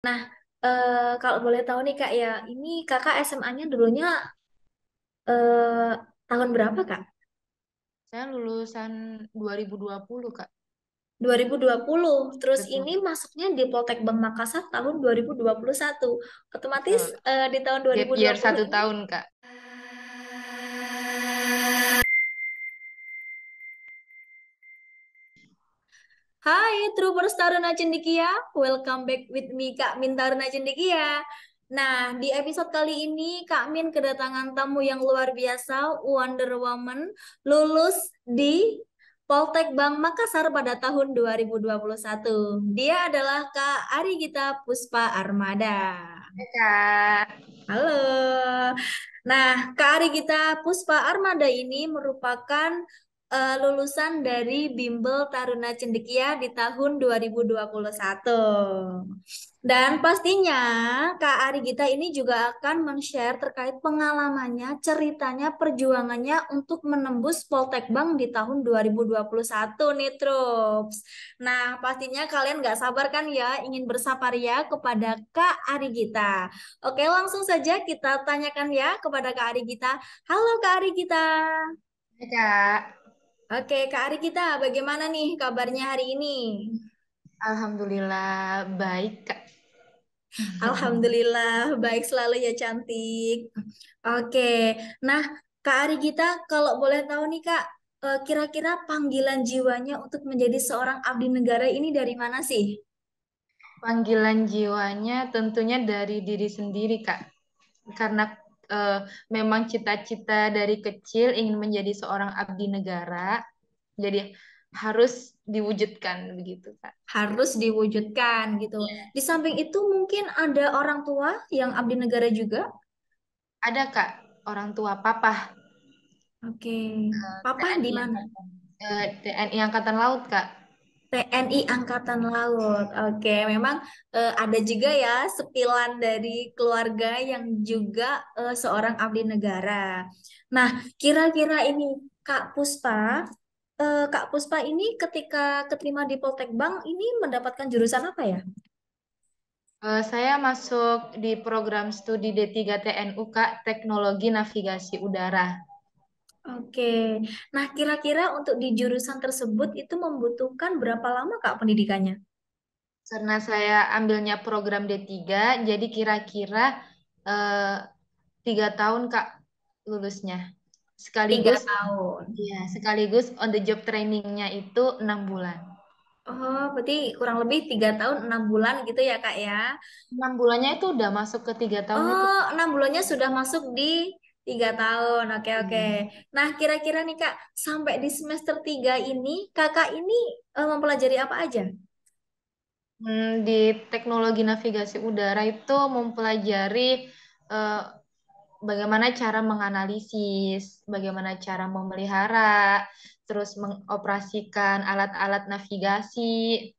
Nah, kalau boleh tahu nih Kak ya, ini Kakak SMA-nya dulunya eh, tahun berapa Kak? Saya lulusan 2020, Kak. 2020. Terus ini Betul. masuknya di Poltekbang Makassar tahun 2021. Otomatis Betul. di tahun dua Gap ribu dua year puluh satu ini. tahun, Kak. Hai, Troopers Taruna Cendekia. Welcome back with me, Kak Min Taruna Cendekia. Nah, di episode kali ini, Kak Min kedatangan tamu yang luar biasa, Wonder Woman, lulus di Poltek Bank Makassar pada tahun 2021. Dia adalah Kak Ari Gita Puspa Armada. Hai, Kak. Halo. Nah, Kak Ari Gita Puspa Armada ini merupakan lulusan dari Bimbel Taruna Cendekia di tahun 2021. Dan pastinya Kak Ari Gita ini juga akan men-share terkait pengalamannya, ceritanya, perjuangannya untuk menembus Poltekbang di tahun 2021 nih, Trups. Nah, pastinya kalian nggak sabar kan ya ingin bersaparia kepada Kak Ari Gita. Oke, langsung saja kita tanyakan ya kepada Kak Ari Gita. Halo Kak Ari Gita. Hai, Kak. Oke, Kak Ari Gita, bagaimana nih kabarnya hari ini? Alhamdulillah baik, Kak. Alhamdulillah, baik selalu ya cantik. Oke, nah Kak Ari Gita, kalau boleh tahu nih Kak, kira-kira panggilan jiwanya untuk menjadi seorang abdi negara ini dari mana sih? Panggilan jiwanya tentunya dari diri sendiri, Kak. Karena eh, memang cita-cita dari kecil ingin menjadi seorang abdi negara, jadi harus diwujudkan begitu, Kak. Harus diwujudkan gitu. Di samping itu mungkin ada orang tua yang abdi negara juga. Ada, Kak, orang tua papa Oke, Papa di TNI mana? Angkatan TNI Angkatan Laut, Kak. TNI Angkatan Laut. Oke, memang ada juga ya sepilan dari keluarga yang juga seorang abdi negara. Nah, kira-kira ini Kak Puspa ini ketika keterima di Poltekbang ini mendapatkan jurusan apa ya? Saya masuk di program studi D3 TNU, Kak, Teknologi Navigasi Udara. Oke, nah kira-kira untuk di jurusan tersebut itu membutuhkan berapa lama Kak pendidikannya? Karena saya ambilnya program D3, jadi kira-kira eh, 3 tahun, Kak, lulusnya. Tiga Sekaligus, tahun. ya, sekaligus on the job trainingnya itu 6 bulan. Oh, berarti kurang lebih 3 tahun 6 bulan gitu ya Kak ya? 6 bulannya itu udah masuk ke 3 tahun itu. Oh, 6 bulannya sudah masuk di 3 tahun. Oke, oke. Iya. Nah, kira-kira nih Kak, sampai di semester 3 ini, Kakak ini mempelajari apa aja? Di teknologi navigasi udara itu mempelajari eh, bagaimana cara menganalisis, bagaimana cara memelihara, terus mengoperasikan alat-alat navigasi,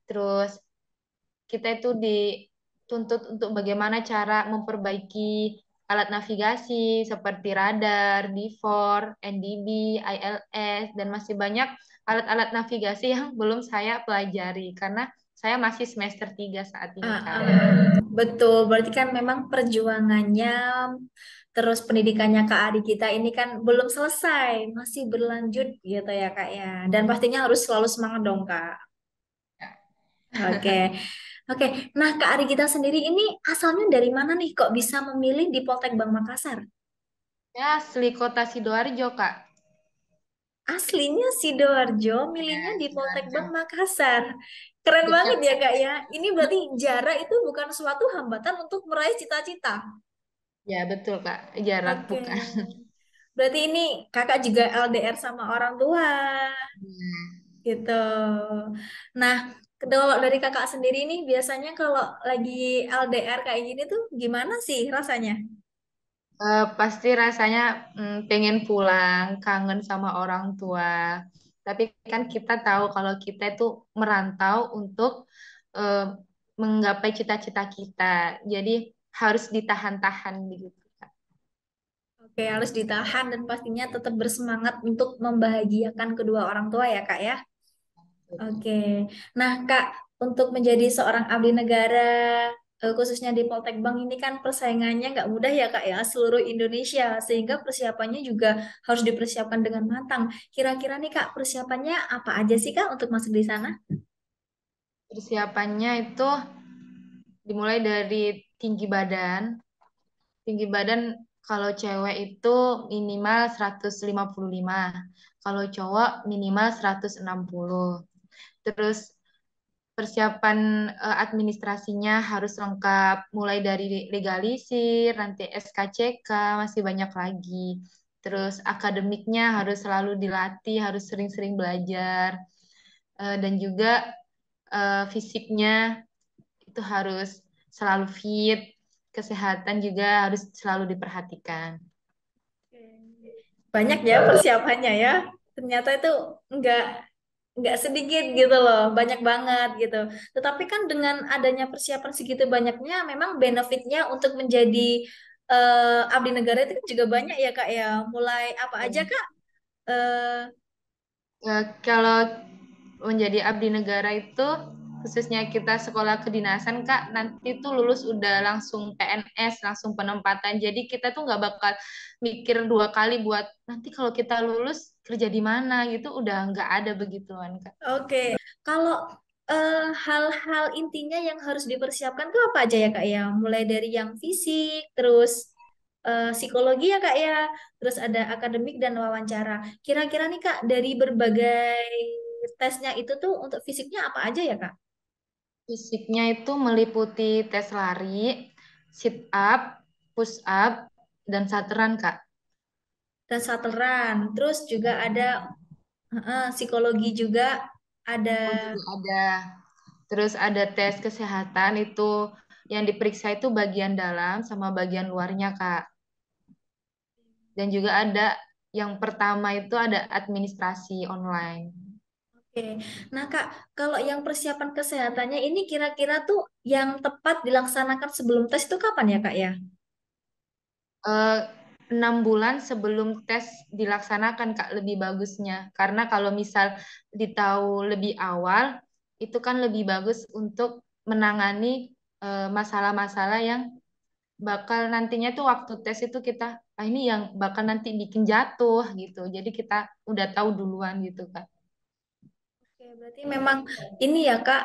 terus kita itu dituntut untuk bagaimana cara memperbaiki alat navigasi seperti radar, D4, NDB, ILS, dan masih banyak alat-alat navigasi yang belum saya pelajari karena saya masih semester 3 saat ini, Kak. Betul, berarti kan memang perjuangannya, terus pendidikannya Kak Adi kita ini kan belum selesai, masih berlanjut gitu ya Kak ya. Dan pastinya harus selalu semangat dong Kak. Oke, oke. Nah Kak Adi kita sendiri ini asalnya dari mana nih kok bisa memilih di Poltek Bank Makassar? Ya, asli kota Sidoarjo, Kak. Aslinya Sidoarjo, milihnya Ya, di Sidoarjo. Poltekbang Makassar. Keren banget Dekat. ya Kak ya. Ini berarti jarak itu bukan suatu hambatan untuk meraih cita-cita. Ya, betul, Kak. Jarak Oke. bukan. Berarti ini kakak juga LDR sama orang tua Ya. gitu. Nah, kalau dari kakak sendiri nih biasanya kalau lagi LDR kayak gini tuh gimana sih rasanya? Pasti rasanya pengen pulang, kangen sama orang tua. Tapi kan kita tahu kalau kita itu merantau untuk eh, menggapai cita-cita kita. Jadi harus ditahan-tahan begitu, Kak. Oke, harus ditahan dan pastinya tetap bersemangat untuk membahagiakan kedua orang tua ya kak ya. Oke. Nah, Kak, untuk menjadi seorang abdi negara, khususnya di Poltek Bank ini kan persaingannya nggak mudah ya Kak ya, seluruh Indonesia, sehingga persiapannya juga harus dipersiapkan dengan matang. Kira-kira nih Kak, persiapannya apa aja sih Kak untuk masuk di sana? Persiapannya itu dimulai dari tinggi badan. Tinggi badan kalau cewek itu minimal 155, kalau cowok minimal 160. Terus persiapan administrasinya harus lengkap, mulai dari legalisir, nanti SKCK, masih banyak lagi. Terus akademiknya harus selalu dilatih, harus sering-sering belajar. Dan juga fisiknya itu harus selalu fit, kesehatan juga harus selalu diperhatikan. Banyak ya persiapannya ya. Ternyata itu nggak nggak sedikit gitu loh, banyak banget gitu. Tetapi kan dengan adanya persiapan segitu banyaknya, memang benefitnya untuk menjadi abdi negara itu kan juga banyak ya Kak ya. Mulai apa aja Ya. Kak? Eh, Kalau menjadi abdi negara itu khususnya kita sekolah kedinasan Kak, nanti tuh lulus udah langsung PNS, langsung penempatan. Jadi kita tuh nggak bakal mikir dua kali buat nanti kalau kita lulus kerja di mana gitu, udah nggak ada begituan Kak. oke, kalau hal-hal intinya yang harus dipersiapkan tuh apa aja ya Kak ya? Mulai dari yang fisik, terus psikologi ya Kak ya, terus ada akademik dan wawancara. Kira-kira nih Kak, dari berbagai tesnya itu tuh untuk fisiknya apa aja ya Kak? Fisiknya itu meliputi tes lari, sit up, push up, dan sateran Kak. Dan satelan, terus juga ada psikologi juga ada. Oh juga ada. Terus ada tes kesehatan itu yang diperiksa itu bagian dalam sama bagian luarnya, Kak. Dan juga ada yang pertama itu ada administrasi online. Oke, nah Kak, kalau yang persiapan kesehatannya ini kira-kira tuh yang tepat dilaksanakan sebelum tes itu kapan ya Kak ya? Eh, 6 bulan sebelum tes dilaksanakan, Kak, lebih bagusnya. Karena kalau misal ditahu lebih awal, itu kan lebih bagus untuk menangani masalah-masalah yang bakal nantinya tuh waktu tes itu kita, ah ini yang bakal nanti bikin jatuh gitu. Jadi kita udah tahu duluan gitu, Kak. Oke, berarti memang ini ya Kak,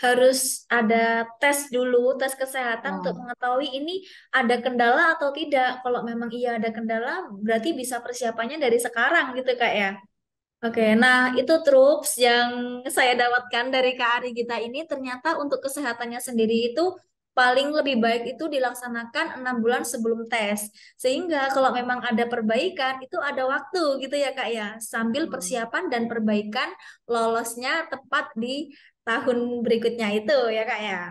harus ada tes dulu, tes kesehatan untuk Ya. mengetahui ini ada kendala atau tidak. Kalau memang iya ada kendala, berarti bisa persiapannya dari sekarang gitu Kak ya. Oke, nah itu troops yang saya dapatkan dari Kak Ari Gita ini ternyata untuk kesehatannya sendiri itu paling lebih baik itu dilaksanakan 6 bulan sebelum tes. Sehingga kalau memang ada perbaikan itu ada waktu gitu ya Kak ya. Sambil Hmm. persiapan dan perbaikan lolosnya tepat di tahun berikutnya itu ya Kak ya.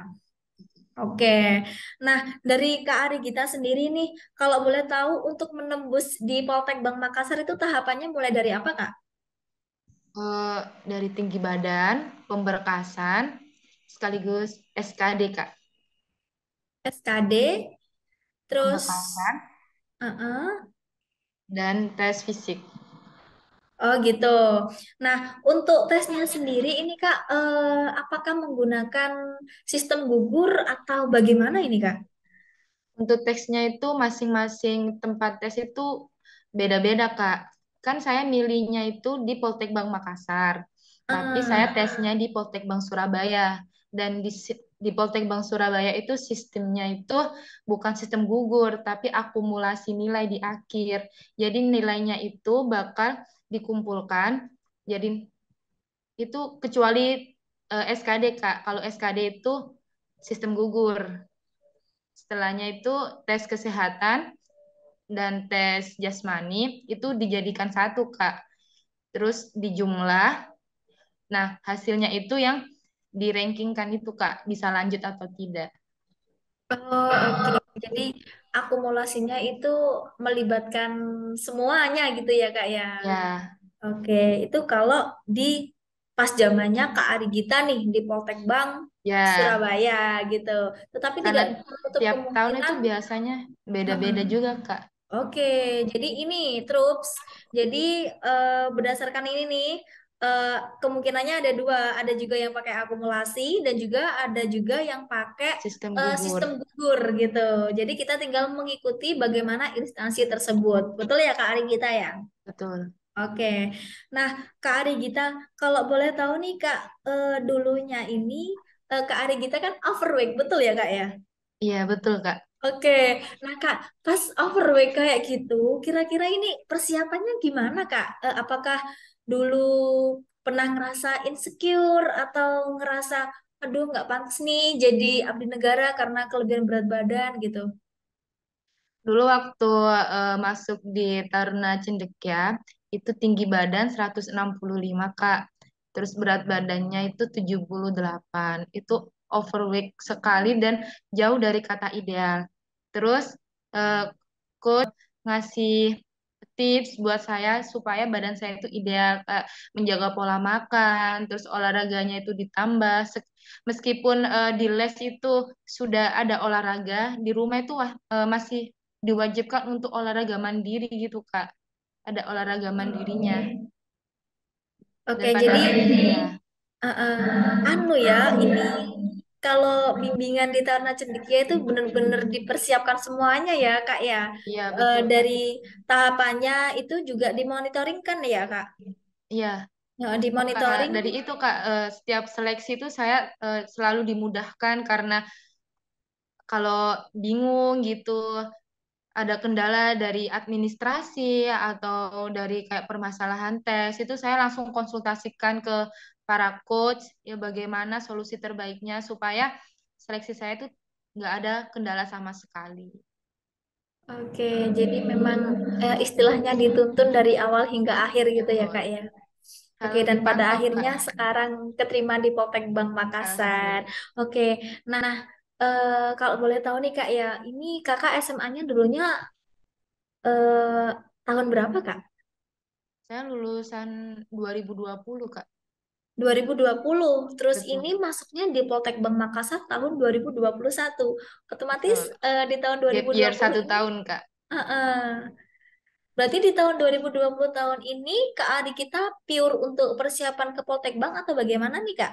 Oke, nah dari Kak Ari Gita sendiri nih, kalau boleh tahu untuk menembus di Poltek Bank Makassar itu tahapannya mulai dari apa Kak? Eh, dari tinggi badan, pemberkasan, sekaligus SKD, Kak. SKD, terus Pemberkasan uh-uh. dan tes fisik. Oh gitu. Nah, untuk tesnya sendiri ini Kak, apakah menggunakan sistem gugur atau bagaimana ini Kak? Untuk teksnya itu masing-masing tempat tes itu beda-beda, Kak. Kan saya milihnya itu di Poltek Bank Makassar, tapi saya Eh, tesnya di Poltek Bank Surabaya. Dan di Poltek Bank Surabaya itu sistemnya itu bukan sistem gugur, tapi akumulasi nilai di akhir. Jadi nilainya itu bakal dikumpulkan. Jadi itu kecuali SKD, Kak. Kalau SKD itu sistem gugur. Setelahnya itu tes kesehatan dan tes jasmani itu dijadikan satu, Kak. Terus dijumlah. Nah, hasilnya itu yang dirankingkan itu, Kak, bisa lanjut atau tidak. oh oke. Jadi akumulasinya itu melibatkan semuanya gitu ya Kak ya. Ya, Oke, itu kalau di pas zamannya Kak Ari Gita nih di Poltek Bank ya. Surabaya gitu. Tetapi Karena tidak menutup tiap tahun itu kemungkinan. biasanya beda-beda juga, Kak. Oke, jadi ini Troops. Jadi berdasarkan ini nih, eh, kemungkinannya ada dua, ada juga yang pakai akumulasi dan juga ada juga yang pakai Sistem gugur. sistem gugur gitu. Jadi kita tinggal mengikuti bagaimana instansi tersebut. Betul ya Kak Ari Gita ya? Betul. Oke. Nah, Kak Ari Gita, kalau boleh tahu nih Kak, dulunya ini Kak Ari Gita kan overweight, betul ya Kak ya? Iya, betul, Kak. Oke, nah Kak, pas overweight kayak gitu, kira-kira ini persiapannya gimana Kak? Apakah dulu pernah ngerasa insecure atau ngerasa, aduh nggak pantas nih jadi abdi negara karena kelebihan berat badan gitu? Dulu waktu masuk di Taruna Cendekia, itu tinggi badan 165 Kak. Terus berat badannya itu 78. Itu overweight sekali dan jauh dari kata ideal. Terus eh, coach ngasih tips buat saya supaya badan saya itu ideal, kayak menjaga pola makan, terus olahraganya itu ditambah. Meskipun di les itu sudah ada olahraga, di rumah itu masih diwajibkan untuk olahraga mandiri gitu Kak. Ada olahraga mandirinya. Dan Oke, pada jadi akhirnya uh, anu ya, ini kalau bimbingan di Taruna Cendekia itu benar-benar dipersiapkan semuanya ya, Kak ya. iya betul Kak. Dari tahapannya itu juga dimonitoring kan ya, Kak? Iya, Nah, maka dimonitoring. dari itu Kak, setiap seleksi itu saya selalu dimudahkan karena kalau bingung gitu, ada kendala dari administrasi atau dari kayak permasalahan tes, itu saya langsung konsultasikan ke para coach ya bagaimana solusi terbaiknya supaya seleksi saya itu nggak ada kendala sama sekali. Oke, jadi memang istilahnya dituntun dari awal hingga akhir gitu ya, Kak Betul. ya. Oke, Kalau dan pada ditangkap Kak, akhirnya sekarang keterima di Poltek Bank Makassar. alhamdulillah. Oke, nah kalau boleh tahu nih Kak ya, ini Kakak SMA-nya dulunya eh, tahun berapa Kak? Saya lulusan 2020 Kak. 2020. Terus Betul. ini masuknya di Poltek Bank Makassar tahun 2021. Otomatis Betul. di tahun dua Gap ribu dua year puluh satu ini, tahun Kak. berarti di tahun 2020 tahun ini Kak Adi kita pure untuk persiapan ke Poltek Bank atau bagaimana nih Kak?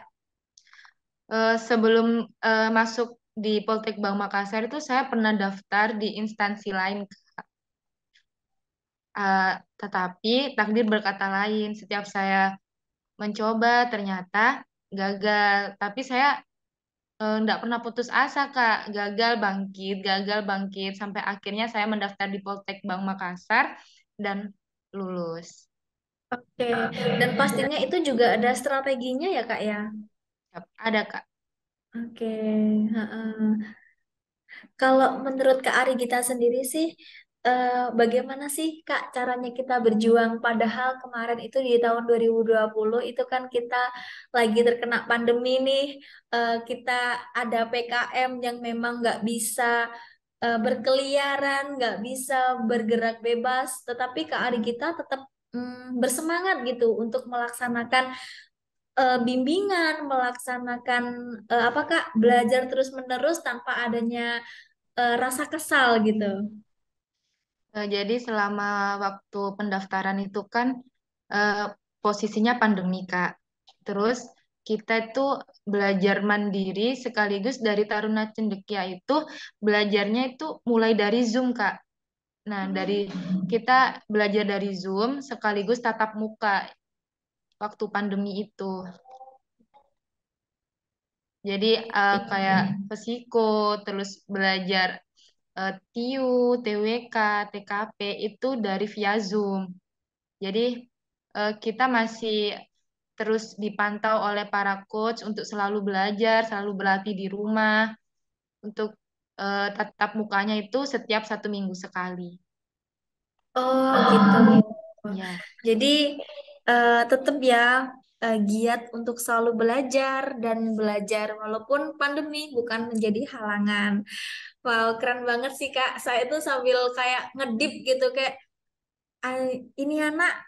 Sebelum masuk di Poltek Bank Makassar itu saya pernah daftar di instansi lain. Eh, tetapi takdir berkata lain. Setiap saya mencoba ternyata gagal. Tapi saya nggak pernah putus asa Kak. Gagal bangkit sampai akhirnya saya mendaftar di Poltek Bank Makassar dan lulus. Oke, dan pastinya itu juga ada strateginya ya Kak ya? Yap, ada Kak. Oke, heeh. Kalau menurut Kak Ari kita sendiri sih, bagaimana sih Kak caranya kita berjuang? Padahal kemarin itu di tahun 2020 itu kan kita lagi terkena pandemi nih, kita ada PKM yang memang nggak bisa berkeliaran, nggak bisa bergerak bebas, tetapi Kak Ari kita tetap bersemangat gitu untuk melaksanakan bimbingan, melaksanakan apa Kak, belajar terus-menerus tanpa adanya rasa kesal gitu. Jadi selama waktu pendaftaran itu kan eh, posisinya pandemi, Kak. Terus kita itu belajar mandiri sekaligus dari Taruna Cendekia itu belajarnya itu mulai dari Zoom, Kak. Nah, dari kita belajar dari Zoom sekaligus tatap muka waktu pandemi itu. Jadi kayak psiko, terus belajar TIU, TWK, TKP itu dari via Zoom. Jadi kita masih terus dipantau oleh para coach untuk selalu belajar, selalu berlatih di rumah, untuk tatap mukanya itu setiap 1 minggu sekali. Oh gitu. Ya, Jadi tetap ya giat untuk selalu belajar dan belajar walaupun pandemi bukan menjadi halangan. Wow, keren banget sih Kak. Saya tuh sambil kayak ngedip gitu kayak "Ah, ini anak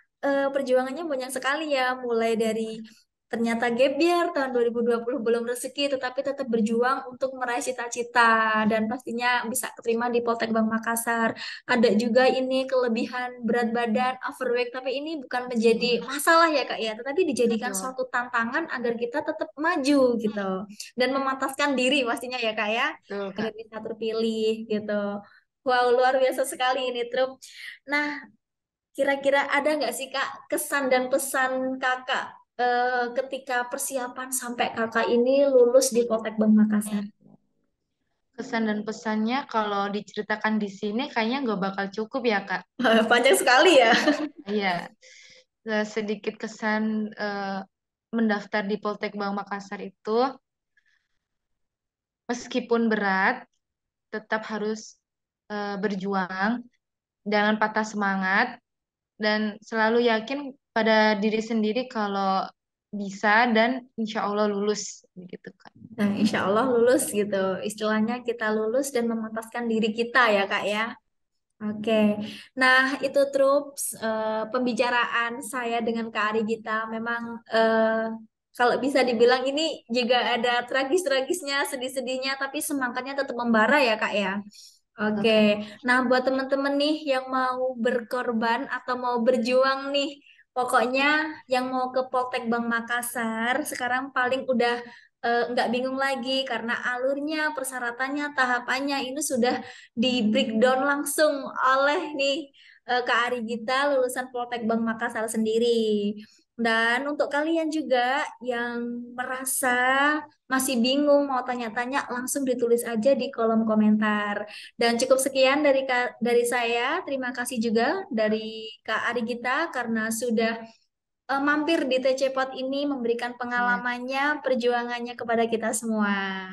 perjuangannya banyak sekali ya, mulai dari ternyata gap year tahun 2020 belum rezeki, tetapi tetap berjuang untuk meraih cita-cita dan pastinya bisa keterima di Poltek Bank Makassar. Ada juga ini kelebihan berat badan, overweight, tapi ini bukan menjadi masalah ya Kak ya, tetapi dijadikan Betul, suatu tantangan agar kita tetap maju gitu dan memantaskan diri pastinya ya Kak ya, betul agar Kak. bisa terpilih gitu. Wow, luar biasa sekali ini, Trup. Nah, kira-kira ada nggak sih Kak kesan dan pesan Kakak ketika persiapan sampai Kakak ini lulus di Poltek Bank Makassar? Kesan dan pesannya kalau diceritakan di sini kayaknya nggak bakal cukup ya Kak. Panjang sekali ya. Iya, sedikit kesan mendaftar di Poltek Bank Makassar itu, meskipun berat, tetap harus berjuang, jangan patah semangat, dan selalu yakin pada diri sendiri kalau bisa dan insya Allah lulus, gitu Kak. Nah, insya Allah lulus gitu. Istilahnya kita lulus dan memantaskan diri kita ya Kak ya. Oke, nah itu Trups pembicaraan saya dengan Kak Ari Gita. Memang kalau bisa dibilang ini juga ada tragis-tragisnya, sedih-sedihnya, tapi semangatnya tetap membara ya Kak ya. Betul, Oke, Kak. nah buat teman-teman nih yang mau berkorban atau mau berjuang nih, pokoknya yang mau ke Poltek Bank Makassar sekarang paling udah nggak bingung lagi karena alurnya, persyaratannya, tahapannya ini sudah di breakdown langsung oleh nih Kak Ari Gita lulusan Poltek Bank Makassar sendiri. Dan untuk kalian juga yang merasa masih bingung mau tanya-tanya langsung ditulis aja di kolom komentar. Dan cukup sekian dari saya. Terima kasih juga dari Kak Ari Gita karena sudah mampir di TC Pot ini memberikan Iya, pengalamannya, perjuangannya kepada kita semua.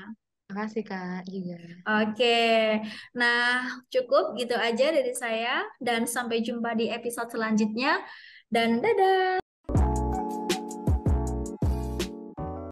makasih Kak juga. Oke, nah cukup gitu aja dari saya dan sampai jumpa di episode selanjutnya dan dadah.